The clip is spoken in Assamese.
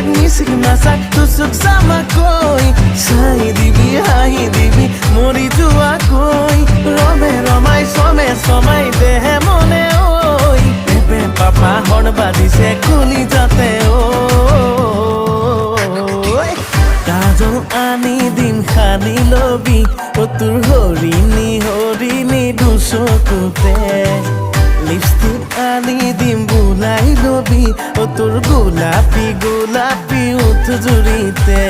নাচাক মিচিক নাচাক তুচুক জামাকৈ চাই দিবি হাঁহি দিবি মৰি যোৱাকৈ ৰমে ৰমাই চমে চমাই দেহে মনে ঐ পেপে পাপা হৰ্ণ বাজিছে কলি যাতে কাজল আনি দিম সানি লবি তোৰ হৰিণী হৰিণী দুচকুতে লিপষ্টিক আনি দিম বুলাই লবি তোৰ গোলাপী গোলাপী উঠ জুৰিতে